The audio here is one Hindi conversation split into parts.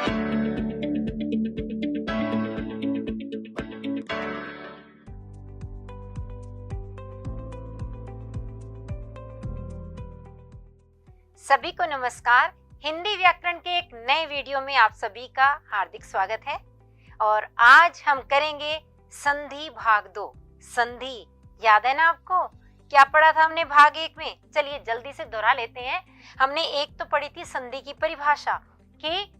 सभी को नमस्कार। हिंदी व्याकरण के एक नए वीडियो में आप सभी का हार्दिक स्वागत है। और आज हम करेंगे संधि भाग 2। संधि याद है ना आपको? क्या पढ़ा था हमने भाग 1 में? चलिए जल्दी से दोहरा लेते हैं। हमने एक तो पढ़ी थी संधि की परिभाषा कि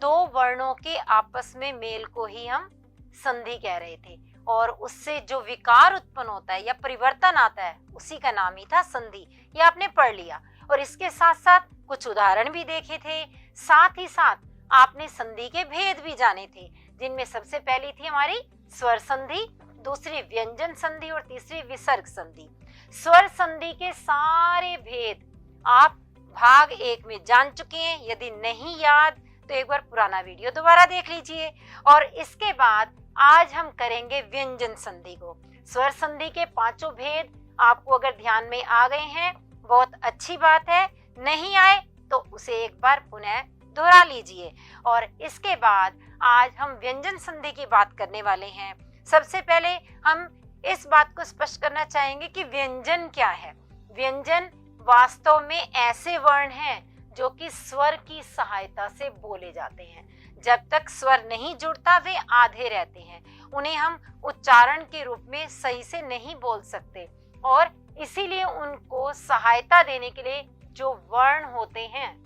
दो वर्णों के आपस में मेल को ही हम संधि कह रहे थे, और उससे जो विकार उत्पन्न होता है या परिवर्तन आता है उसी का नाम ही था संधि। ये आपने पढ़ लिया। और इसके साथ साथ कुछ उदाहरण भी देखे थे, साथ ही साथ आपने संधि के भेद भी जाने थे, जिनमें सबसे पहली थी हमारी स्वर संधि, दूसरी व्यंजन संधि और तीसरी विसर्ग संधि। स्वर संधि के सारे भेद आप भाग 1 में जान चुके हैं। यदि नहीं याद तो एक बार पुराना वीडियो दोबारा देख लीजिए। और इसके बाद आज हम करेंगे व्यंजन संधि को। स्वर संधि के पांचों भेद आपको अगर ध्यान में आ गए हैं बहुत अच्छी बात है, नहीं आए तो उसे एक बार पुनः दोहरा लीजिए। और इसके बाद आज हम व्यंजन संधि की बात करने वाले हैं। सबसे पहले हम इस बात को स्पष्ट करना चाहेंगे कि व्यंजन क्या है। व्यंजन वास्तव में ऐसे वर्ण हैं जो कि स्वर की सहायता से बोले जाते हैं। जब तक स्वर नहीं जुड़ता वे आधे रहते हैं, उन्हें हम उच्चारण के रूप में सही से नहीं बोल सकते, और इसीलिए उनको सहायता देने के लिए जो वर्ण होते हैं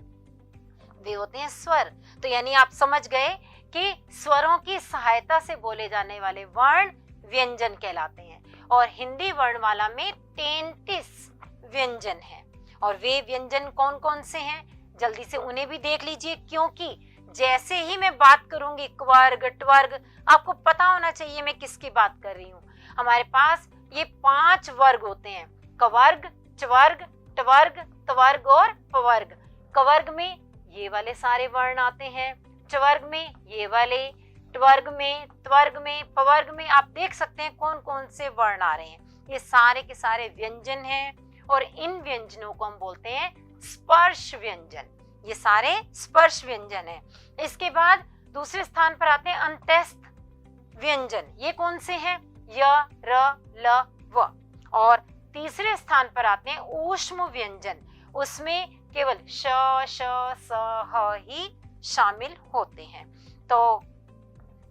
वे होते हैं स्वर। तो यानी आप समझ गए कि स्वरों की सहायता से बोले जाने वाले वर्ण व्यंजन कहलाते हैं। और हिंदी वर्णमाला में 33 व्यंजन हैं। और वे व्यंजन कौन कौन से हैं जल्दी से उन्हें भी देख लीजिए, क्योंकि जैसे ही मैं बात करूंगी क्वर्ग ट्वर्ग, आपको पता होना चाहिए मैं किसकी बात कर रही हूँ। हमारे पास ये 5 वर्ग होते हैं, कवर्ग, च्वर्ग, ट्वर्ग, त्वर्ग और पवर्ग। कवर्ग में ये वाले सारे वर्ण आते हैं, च्वर्ग में ये वाले, ट्वर्ग में, त्वर्ग में, पवर्ग में आप देख सकते हैं कौन कौन से वर्ण आ रहे हैं। ये सारे के सारे व्यंजन हैं, और इन व्यंजनों को हम बोलते हैं स्पर्श व्यंजन। ये सारे स्पर्श व्यंजन हैं। इसके बाद दूसरे स्थान पर आते हैं अंत्यस्थ व्यंजन। ये कौन से हैं? य, र, ल, व। और तीसरे स्थान पर आते हैं ऊष्म व्यंजन। उसमें केवल श, श, स, ह ही शामिल होते हैं। तो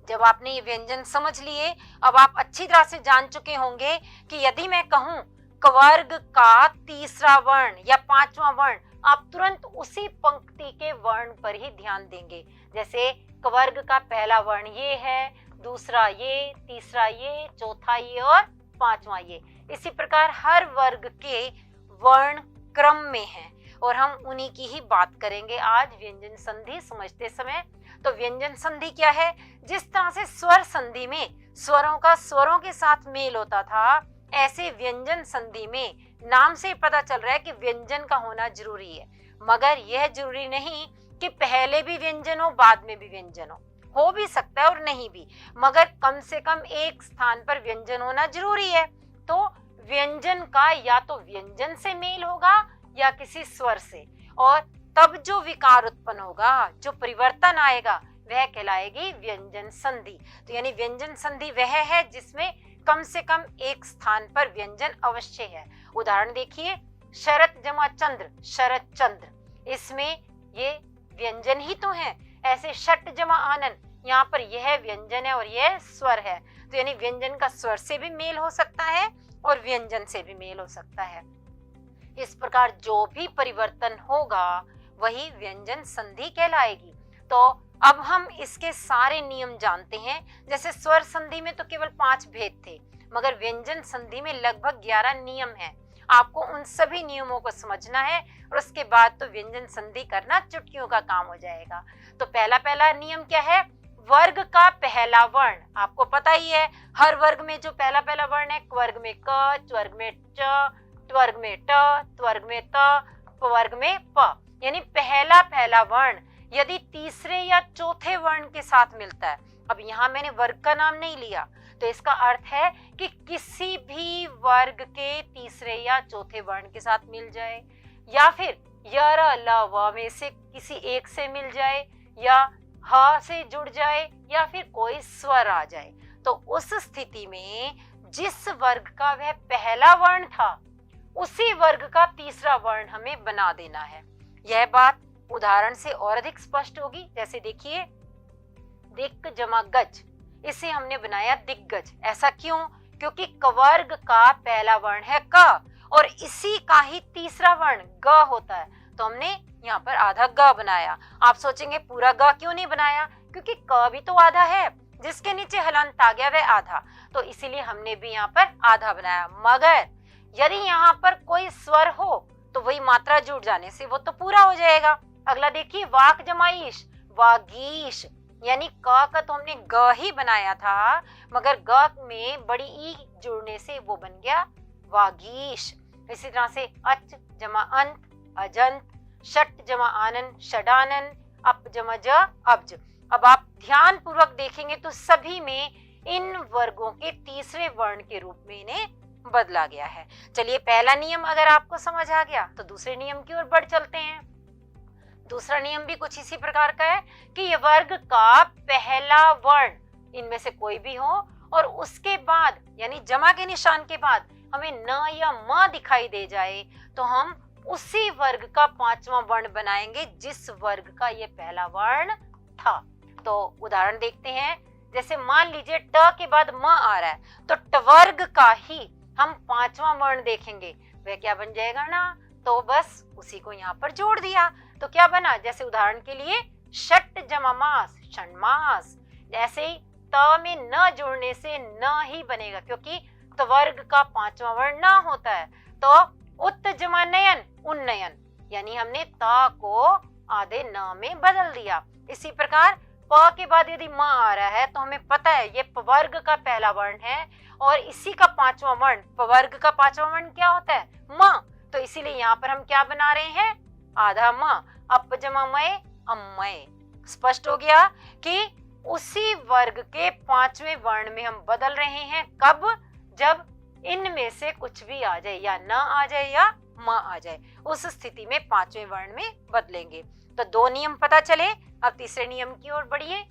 जब आपने ये व्यंजन समझ लिए, अब आप अच्छी तरह से जान चुके होंगे कि यदि मैं कहूं कवर्ग का तीसरा वर्ण या 5वां वर्ण, आप तुरंत उसी पंक्ति के वर्ण पर ही ध्यान देंगे। जैसे कवर्ग का पहला वर्ण ये है, दूसरा ये, तीसरा ये, चौथा ये और 5वां ये। इसी प्रकार हर वर्ग के वर्ण क्रम में हैं, और हम उन्हीं की ही बात करेंगे आज व्यंजन संधि समझते समय। तो व्यंजन संधि क्या है? जिस तरह से स्वर संधि में स्वरों का स्वरों के साथ मेल होता था, ऐसे व्यंजन संधि में नाम से पता चल रहा है कि व्यंजन का होना जरूरी है। मगर यह जरूरी नहीं कि पहले भी व्यंजन हो बाद में भी व्यंजन हो भी सकता है और नहीं भी, मगर कम से कम एक स्थान पर व्यंजन होना जरूरी है। तो व्यंजन का या तो व्यंजन से मेल होगा या किसी स्वर से, और तब जो विकार उत्पन्न होगा, जो परिवर्तन आएगा, वह कहलाएगी व्यंजन संधि। तो यानी व्यंजन संधि वह है जिसमें कम से कम एक स्थान पर व्यंजन अवश्य है। उदाहरण देखिए, शरत जमा चंद्र, शरत चंद्र, इसमें ये व्यंजन ही तो है। ऐसे शट जमा आनन, यहाँ पर यह व्यंजन है और यह स्वर है। तो यानी व्यंजन का स्वर से भी मेल हो सकता है और व्यंजन से भी मेल हो सकता है। इस प्रकार जो भी परिवर्तन होगा वही व्यंजन संधि कहलाएगी। तो अब हम इसके सारे नियम जानते हैं। जैसे स्वर संधि में तो केवल 5 भेद थे, मगर व्यंजन संधि में लगभग 11 नियम हैं। आपको उन सभी नियमों को समझना है, और उसके बाद तो व्यंजन संधि करना चुटकियों का काम हो जाएगा। तो पहला नियम क्या है? वर्ग का पहला वर्ण। आपको पता ही है हर वर्ग में जो पहला वर्ण है, वर्ग में क, च्वर्ग में च, ट्वर्ग में ट, त्वर्ग में त, पवर्ग में प। यानी पहला वर्ण यदि तीसरे या चौथे वर्ण के साथ मिलता है, अब यहाँ मैंने वर्ग का नाम नहीं लिया, तो इसका अर्थ है कि किसी भी वर्ग के तीसरे या चौथे वर्ण के साथ मिल जाए, या फिर य, र, ल, व में से किसी एक से मिल जाए, या ह से जुड़ जाए या फिर कोई स्वर आ जाए, तो उस स्थिति में जिस वर्ग का वह पहला वर्ण था उसी वर्ग का तीसरा वर्ण हमें बना देना है। यह बात उदाहरण से और अधिक स्पष्ट होगी। जैसे देखिए, दिक् जमा गज, इसे हमने बनाया दिग्गज। ऐसा क्यों? क्योंकि कवर्ग का पहला वर्ण है क और इसी का ही तीसरा वर्ण ग होता है, तो हमने यहाँ पर आधा ग बनाया। आप सोचेंगे पूरा ग क्यों नहीं बनाया? क्योंकि क भी तो आधा है, जिसके नीचे हलंत आ गया वह आधा, तो इसीलिए हमने भी यहाँ पर आधा बनाया। मगर यदि यहाँ पर कोई स्वर हो तो वही मात्रा जुड़ जाने से वो तो पूरा हो जाएगा। अगला देखिए, वाक जमा ईश, वागीश, यानी क का तो हमने ग ही बनाया था, मगर ग में बड़ी ई जुड़ने से वो बन गया वागीश। इसी तरह से अच जमा अंत, अजंत, षट जमा आनन, षडानन, अप जमा ज, अब्ज। अब आप ध्यान पूर्वक देखेंगे तो सभी में इन वर्गों के तीसरे वर्ण के रूप में इन्हें बदला गया है। चलिए, पहला नियम अगर आपको समझ आ गया तो दूसरे नियम की ओर बढ़ चलते हैं। दूसरा नियम भी कुछ इसी प्रकार का है कि ये वर्ग का पहला वर्ण इनमें से कोई भी हो और उसके बाद यानी जमा के निशान के बाद हमें न या म दिखाई दे जाए, तो हम उसी वर्ग का पांचवा वर्ण बनाएंगे जिस वर्ग का ये पहला वर्ण था। तो उदाहरण देखते हैं। जैसे मान लीजिए ट के बाद म आ रहा है, तो टवर्ग का ही हम पांचवा वर्ण देखेंगे, वह क्या बन जाएगा ना, तो बस उसी को यहाँ पर जोड़ दिया तो क्या बना। जैसे उदाहरण के लिए षट जमा मास, षण्मास। ऐसे ही त में न जोड़ने से न ही बनेगा, क्योंकि त्वर्ग का पांचवा वर्ण न होता है। तो उत जमा नयन, उन्नयन, यानी हमने त को आधे न में बदल दिया। इसी प्रकार प के बाद यदि म आ रहा है तो हमें पता है ये पवर्ग का पहला वर्ण है और इसी का पांचवा वर्ण, पवर्ग का पांचवा वर्ण क्या होता है? म। तो इसीलिए यहाँ पर हम क्या बना रहे हैं? आधा म, अप जमा मय, अमय। स्पष्ट हो गया कि उसी वर्ग के पांचवें वर्ण में हम बदल रहे हैं। कब? जब इनमें से कुछ भी आ जाए, या न आ जाए या म आ जाए, उस स्थिति में पांचवें वर्ण में बदलेंगे। तो दो नियम पता चले। अब तीसरे नियम की ओर बढ़िए।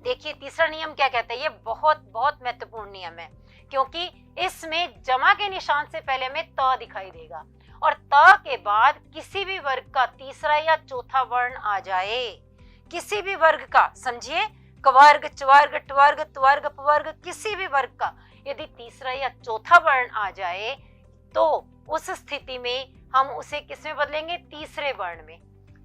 देखिए तीसरा नियम क्या कहता है, ये बहुत बहुत महत्वपूर्ण नियम है, क्योंकि इसमें जमा के निशान से पहले हमें त दिखाई देगा और त के बाद किसी भी वर्ग का तीसरा या चौथा वर्ण आ जाए, किसी भी वर्ग का, समझिए, कवर्ग, चवर्ग, टवर्ग, त्वर्ग, अपवर्ग, किसी भी वर्ग का यदि तीसरा या चौथा वर्ण आ जाए तो उस स्थिति में हम उसे किस में बदलेंगे? तीसरे वर्ण में।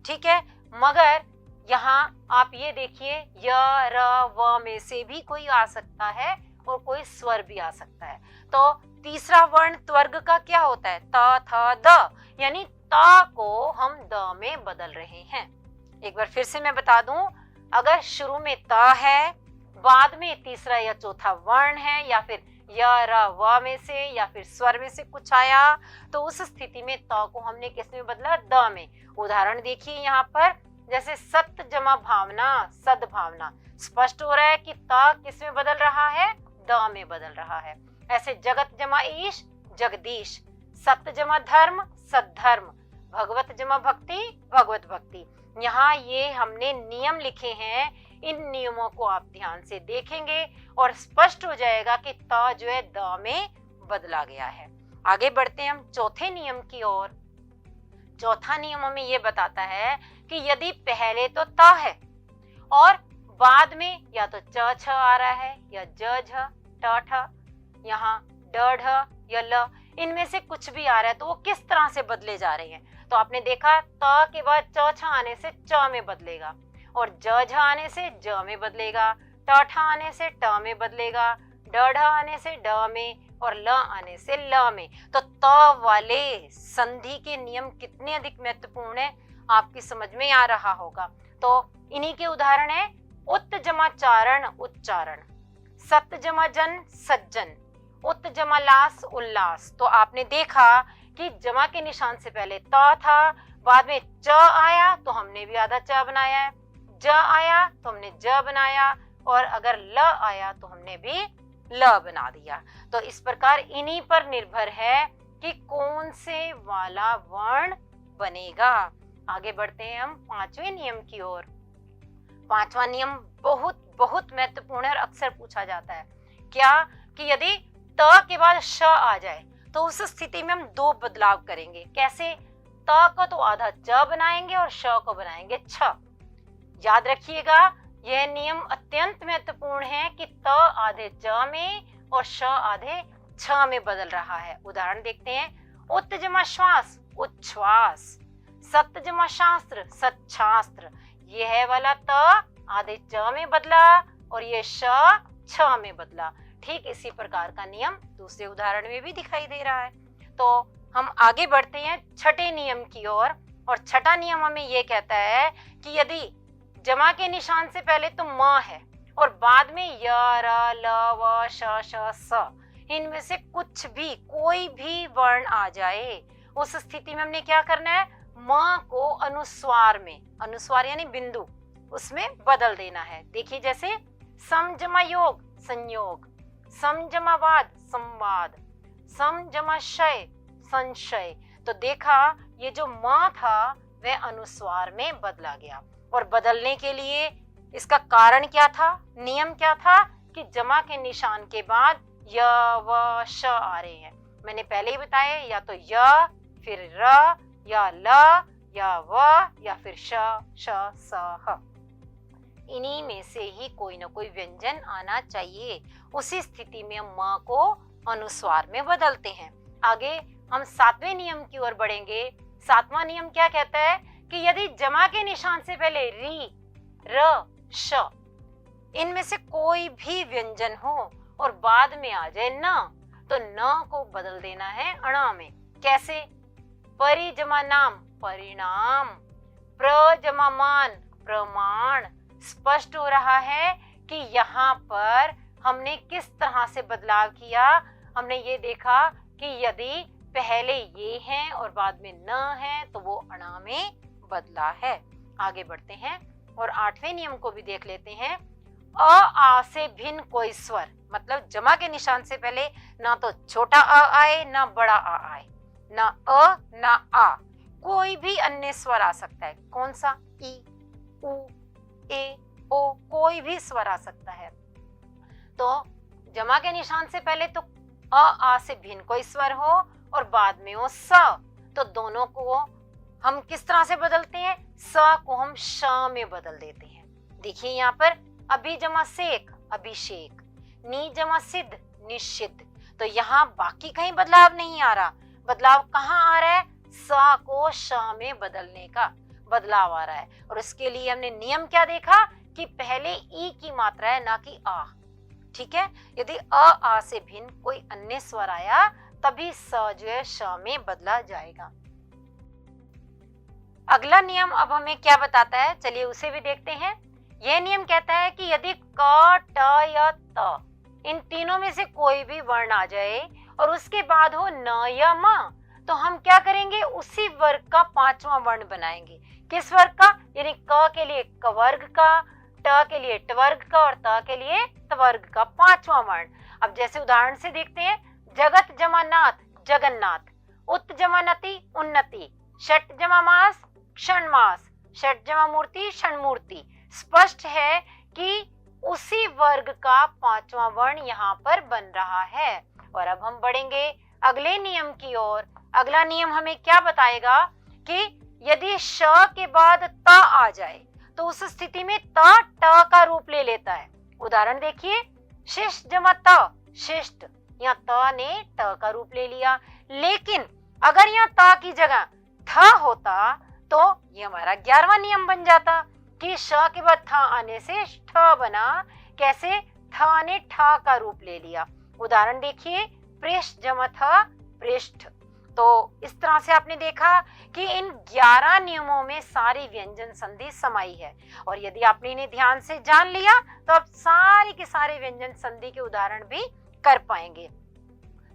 ठीक है, मगर यहाँ आप ये देखिए, य, र, व में से भी कोई आ सकता है और कोई स्वर भी आ सकता है। तो तीसरा वर्ण त्वर्ग का क्या होता है? त, थ, द, यानी त को हम द में बदल रहे हैं। एक बार फिर से मैं बता दूं, अगर शुरू में त है, बाद में तीसरा या चौथा वर्ण है, या फिर य, र, व में से या फिर स्वर में से कुछ आया, तो उस स्थिति में त को हमने किस में बदला? द में। उदाहरण देखिए यहाँ पर, जैसे सत्य जमा भावना, सद्भावना। स्पष्ट हो रहा है कि त किस में बदल रहा है? द में बदल रहा है। ऐसे जगत जमा ईश, जगदीश। सत्य जमा धर्म, सद्धर्म। भगवत जमा भक्ति, भगवत भक्ति। यहाँ ये हमने नियम लिखे हैं, इन नियमों को आप ध्यान से देखेंगे और स्पष्ट हो जाएगा कि त जो है द में बदला गया है। आगे बढ़ते हैं हम चौथे नियम की ओर। चौथा नियम हमें ये बताता है कि यदि पहले तो त है और बाद में या तो च छ आ रहा है या ज झ, ट ठ, यहाँ ड ढ या ल, इनमें से कुछ भी आ रहा है, तो वो किस तरह से बदले जा रहे हैं? तो आपने देखा त के बाद च छ आने से च में बदलेगा और ज झ आने से ज में बदलेगा, ट ठ आने से ट में बदलेगा, ड ढ आने से ड में और ल आने से ल में। तो त वाले संधि के नियम कितने अधिक महत्वपूर्ण है आपकी समझ में आ रहा होगा। तो इन्हीं के उदाहरण है उत जमा चारण, उच्चारण। सत जमा जन, सज्जन। उत जमा लास, उल्लास। तो आपने देखा कि जमा के निशान से पहले त था, बाद में च आया तो हमने भी आधा च बनाया है, ज आया तो हमने ज बनाया और अगर ल आया तो हमने भी ल बना दिया। तो इस प्रकार इन्हीं पर निर्भर है कि कौन से वाला वर्ण बनेगा। आगे बढ़ते हैं हम पांचवें नियम की ओर। पांचवा नियम बहुत बहुत महत्वपूर्ण है और अक्सर पूछा जाता है। क्या कि यदि त के बाद श आ जाए तो उस स्थिति में हम दो बदलाव करेंगे। कैसे? त को तो आधा च बनाएंगे और श को बनाएंगे छ। याद रखिएगा, यह नियम अत्यंत महत्वपूर्ण है कि त आधे च में और श आधे छ में बदल रहा है। उदाहरण देखते हैं। उत जमा श्वास उच्छ्वास, सत्य जमा शास्त्र सच्छास्त्र। यह वाला त आधे च में बदला और ये श छ में बदला। ठीक इसी प्रकार का नियम दूसरे उदाहरण में भी दिखाई दे रहा है। तो हम आगे बढ़ते हैं छठे नियम की ओर। और छठा नियम हमें ये कहता है कि यदि जमा के निशान से पहले तो म है और बाद में य, र, ल, व, श, स, इनमें से कुछ भी कोई भी वर्ण आ जाए, उस स्थिति में हमने क्या करना है? म को अनुस्वार में, अनुस्वार यानी बिंदु, उसमें बदल देना है। देखिए जैसे सम जमा योग संयोग, सम जमा वाद संवाद, सम जमा शय संशय। तो देखा ये जो म था वह अनुस्वार में बदला गया। और बदलने के लिए इसका कारण क्या था? नियम क्या था? कि जमा के निशान के बाद य, व, श आ रहे हैं। मैंने पहले ही बताया, या तो य फिर र या ल या व या फिर श, स, ह। इन्हीं में से ही कोई ना कोई व्यंजन आना चाहिए। उसी स्थिति में हम म को अनुस्वार में बदलते हैं। आगे हम सातवें नियम की ओर बढ़ेंगे। सातवां नियम क्या कहता है? कि यदि जमा के निशान से पहले री, र, श, इनमें से कोई भी व्यंजन हो और बाद में आ जाए न, तो न को बदल देना है अणा में। कैसे? परि जमा नाम परिणाम, प्र जमा मान प्रमाण। स्पष्ट हो रहा है कि यहाँ पर हमने किस तरह से बदलाव किया। हमने ये देखा कि यदि पहले ये है और बाद में न है तो वो अणा में बदला है। आगे बढ़ते हैं और आठवें नियम को भी देख लेते हैं। अ आ से भिन्न कोई स्वर, मतलब जमा के निशान से पहले ना तो छोटा अ आए ना बड़ा आ आए, ना अ ना आ, कोई भी अन्य स्वर आ सकता है। कौन सा? ई, उ, ए, ओ, कोई भी स्वर आ सकता है। तो जमा के निशान से पहले तो अ आ से भिन्न कोई स्वर हो और बाद में हो स, तो दोनों को हम किस तरह से बदलते हैं? स को हम श में बदल देते हैं। देखिए यहाँ पर अभी जमा सेक अभिषेक, नी जमा सिद्ध निश्चित। तो यहाँ बाकी कहीं बदलाव नहीं आ रहा। बदलाव कहाँ आ रहा है? स को श में बदलने का बदलाव आ रहा है। और उसके लिए हमने नियम क्या देखा? कि पहले ई की मात्रा है ना कि आ। ठीक है, यदि अ आ से भिन्न कोई अन्य स्वर आया तभी स जो है श में बदला जाएगा। अगला नियम अब हमें क्या बताता है, चलिए उसे भी देखते हैं। यह नियम कहता है कि यदि क, ट या त, इन तीनों में से कोई भी वर्ण आ जाए और उसके बाद हो न या म, तो हम क्या करेंगे? उसी वर्ग का पांचवा वर्ण बनाएंगे। किस वर्ग का? यानी क के लिए क वर्ग का, ट के लिए ट वर्ग का और त के लिए त वर्ग का पांचवा वर्ण। अब जैसे उदाहरण से देखते हैं। जगत जमा नाथ जगन्नाथ, उत जमा नति उन्नति, षट जमा मास क्षण मास, षट जमा मूर्ति क्षण मूर्ति। स्पष्ट है कि उसी वर्ग का पांचवा वर्ण यहाँ पर बन रहा है। और अब हम बढ़ेंगे अगले नियम की ओर। अगला नियम हमें क्या बताएगा? कि यदि श के बाद त आ जाए तो उस स्थिति में त का रूप ले लेता है। उदाहरण देखिए। शिष्ट जमा त शिष्ट, यहाँ त ने ट का रूप ले लिया। लेकिन अगर यहाँ त की जगह थ होता तो ये हमारा 11वां नियम बन जाता कि श के बाद थ आने से ठ बना। कैसे? थ ने ठ का रूप ले लिया। उदाहरण देखिए। पृष्ठ जमा थ पृष्ठ। तो इस तरह से आपने देखा कि इन 11 नियमों में सारी व्यंजन संधि समाई है। और यदि आपने इन्हें ध्यान से जान लिया तो आप सारे के सारे व्यंजन संधि के उदाहरण भी कर पाएंगे।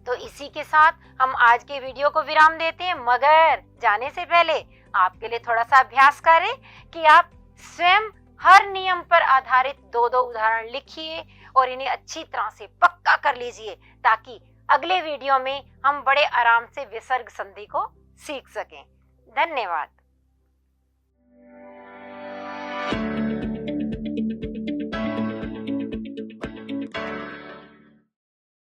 तो इसी के साथ हम आज के वीडियो को विराम देते हैं, मगर जाने से पहले आपके लिए थोड़ा सा अभ्यास करें कि आप स्वयं हर नियम पर आधारित 2-2 उदाहरण लिखिए और इन्हें अच्छी तरह से पक्का कर लीजिए, ताकि अगले वीडियो में हम बड़े आराम से विसर्ग संधि को सीख सकें। धन्यवाद।